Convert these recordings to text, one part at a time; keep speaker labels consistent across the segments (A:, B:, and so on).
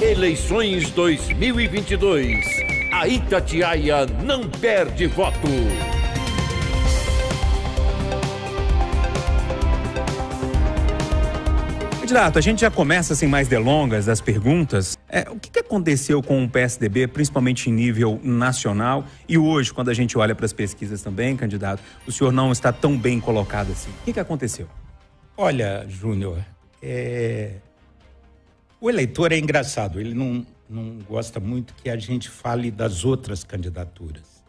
A: Eleições 2022. A Itatiaia não perde voto.
B: Candidato, a gente já começa sem mais delongas das perguntas. O que aconteceu com o PSDB, principalmente em nível nacional? E hoje, quando a gente olha para as pesquisas também, candidato, o senhor não está tão bem colocado assim. O que aconteceu?
C: Olha, Júnior, o eleitor é engraçado. Ele não gosta muito que a gente fale das outras candidaturas.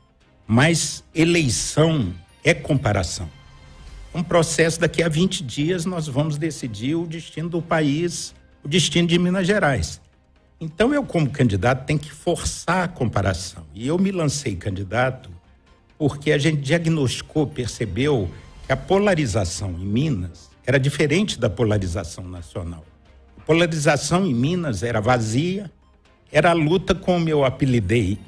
C: Mas eleição é comparação. Um processo, daqui a 20 dias nós vamos decidir o destino do país, o destino de Minas Gerais. Então eu, como candidato, tenho que forçar a comparação. E eu me lancei candidato porque a gente diagnosticou, percebeu que a polarização em Minas era diferente da polarização nacional. A polarização em Minas era vazia, era a luta, como eu apelidei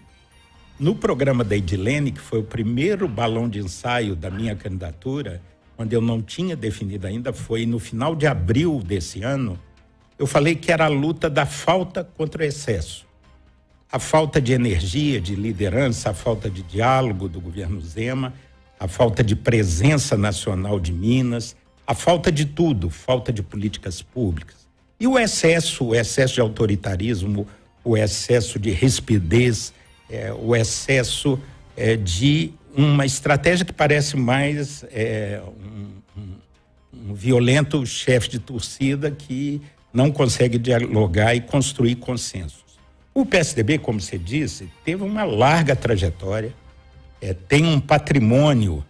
C: no programa da Edilene, que foi o primeiro balão de ensaio da minha candidatura, quando eu não tinha definido ainda, foi no final de abril desse ano, eu falei que era a luta da falta contra o excesso. A falta de energia, de liderança, a falta de diálogo do governo Zema, a falta de presença nacional de Minas, a falta de tudo, falta de políticas públicas. E o excesso de autoritarismo, o excesso de rispidez, o excesso de uma estratégia que parece mais um violento chefe de torcida que não consegue dialogar e construir consensos. O PSDB, como você disse, teve uma larga trajetória, tem um patrimônio,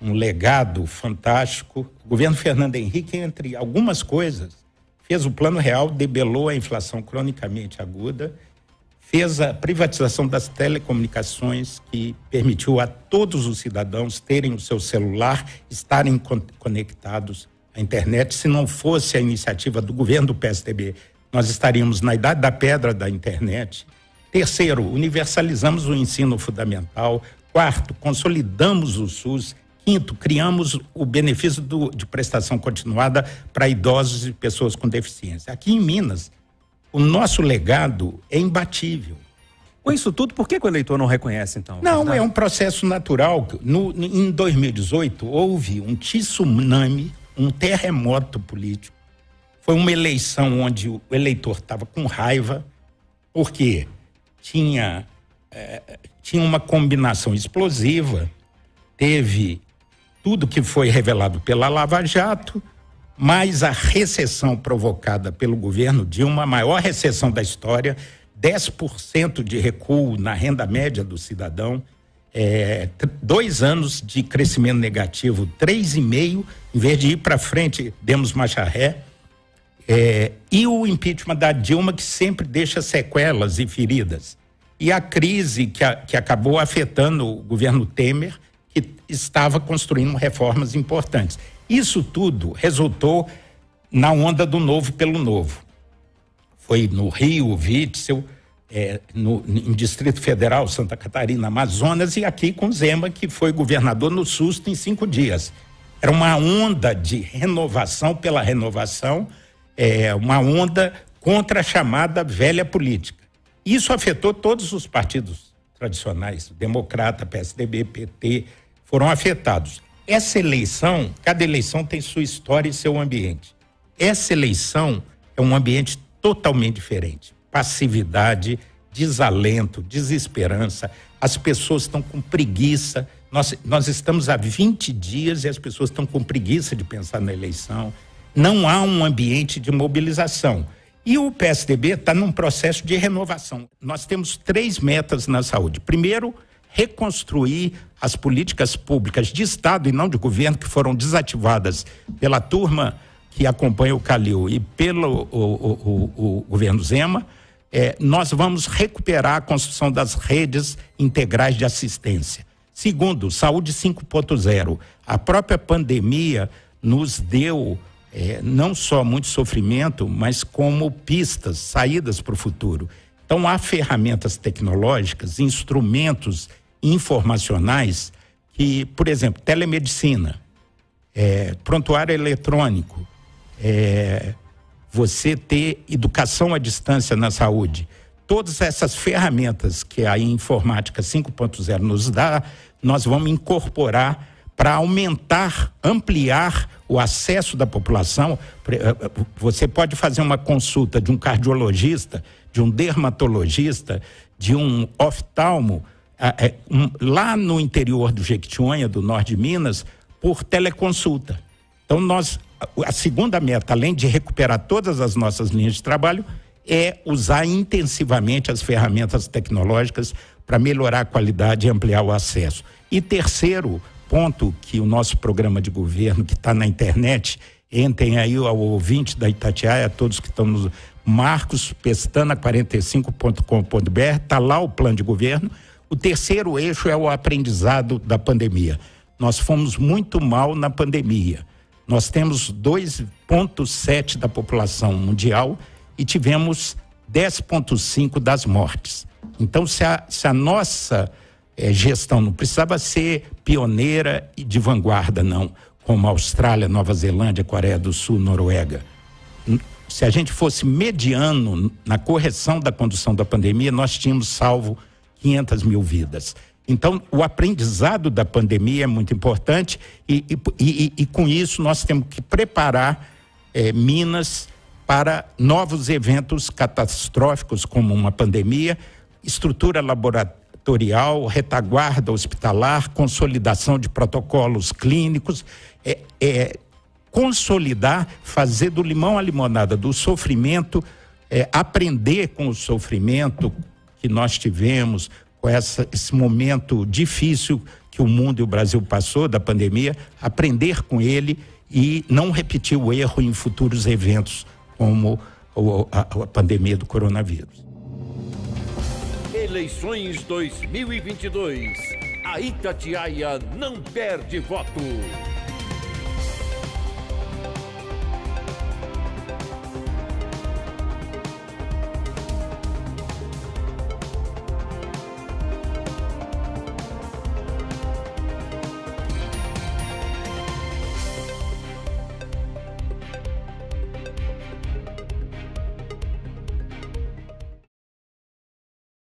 C: um legado fantástico. O governo Fernando Henrique, entre algumas coisas, fez o Plano Real, debelou a inflação cronicamente aguda, fez a privatização das telecomunicações, que permitiu a todos os cidadãos terem o seu celular, estarem conectados à internet. Se não fosse a iniciativa do governo do PSDB, nós estaríamos na idade da pedra da internet. Terceiro, universalizamos o ensino fundamental. Quarto, consolidamos o SUS. Quinto, criamos o benefício de prestação continuada para idosos e pessoas com deficiência. Aqui em Minas, o nosso legado é imbatível.
B: Com isso tudo, por que o eleitor não reconhece, então?
C: Não, é um processo natural. Em 2018, houve um tsunami, um terremoto político. Foi uma eleição onde o eleitor estava com raiva, porque tinha uma combinação explosiva, teve tudo que foi revelado pela Lava Jato, mais a recessão provocada pelo governo Dilma, a maior recessão da história, 10% de recuo na renda média do cidadão, 2 anos de crescimento negativo, 3,5%, em vez de ir para frente, demos marcha ré, e o impeachment da Dilma, que sempre deixa sequelas e feridas. E a crise que acabou afetando o governo Temer, que estava construindo reformas importantes. Isso tudo resultou na onda do novo pelo novo. Foi no Rio, Witzel, em Distrito Federal, Santa Catarina, Amazonas, e aqui com Zema, que foi governador no susto em 5 dias. Era uma onda de renovação pela renovação, uma onda contra a chamada velha política. Isso afetou todos os partidos tradicionais, Democrata, PSDB, PT, foram afetados. Essa eleição, cada eleição tem sua história e seu ambiente. Essa eleição é um ambiente totalmente diferente. Passividade, desalento, desesperança. As pessoas estão com preguiça. Nós estamos há 20 dias e as pessoas estão com preguiça de pensar na eleição. Não há um ambiente de mobilização. E o PSDB está num processo de renovação. Nós temos 3 metas na saúde. Primeiro, reconstruir as políticas públicas de Estado e não de governo, que foram desativadas pela turma que acompanha o Calil e pelo o governo Zema. Nós vamos recuperar a construção das redes integrais de assistência. Segundo, saúde 5.0. A própria pandemia nos deu não só muito sofrimento, mas como pistas, saídas para o futuro. Então, há ferramentas tecnológicas, instrumentos informacionais que, por exemplo, telemedicina, prontuário eletrônico, você ter educação à distância na saúde. Todas essas ferramentas que a informática 5.0 nos dá, nós vamos incorporar para aumentar, ampliar o acesso da população. Você pode fazer uma consulta de um cardiologista, de um dermatologista, de um oftalmo, lá no interior do Jequitinhonha, do norte de Minas, por teleconsulta. Então, a segunda meta, além de recuperar todas as nossas linhas de trabalho, é usar intensivamente as ferramentas tecnológicas para melhorar a qualidade e ampliar o acesso. E terceiro ponto, que o nosso programa de governo, que está na internet, entrem aí ao ouvinte da Itatiaia, todos que estão nos marcospestana45.com.br, está lá o plano de governo. O terceiro eixo é o aprendizado da pandemia. Nós fomos muito mal na pandemia. Nós temos 2,7% da população mundial e tivemos 10,5% das mortes. Então, se a nossa gestão não precisava ser pioneira e de vanguarda, não, como a Austrália, Nova Zelândia, Coreia do Sul, Noruega. Se a gente fosse mediano na correção da condução da pandemia, nós tínhamos salvo 500 mil vidas. Então, o aprendizado da pandemia é muito importante e com isso nós temos que preparar Minas para novos eventos catastróficos como uma pandemia, estrutura laboratorial, retaguarda hospitalar, consolidação de protocolos clínicos, consolidar, fazer do limão à limonada, do sofrimento, aprender com o sofrimento que nós tivemos, com esse momento difícil que o mundo e o Brasil passou da pandemia, aprender com ele e não repetir o erro em futuros eventos como a pandemia do coronavírus.
A: Eleições 2022. A Itatiaia não perde voto.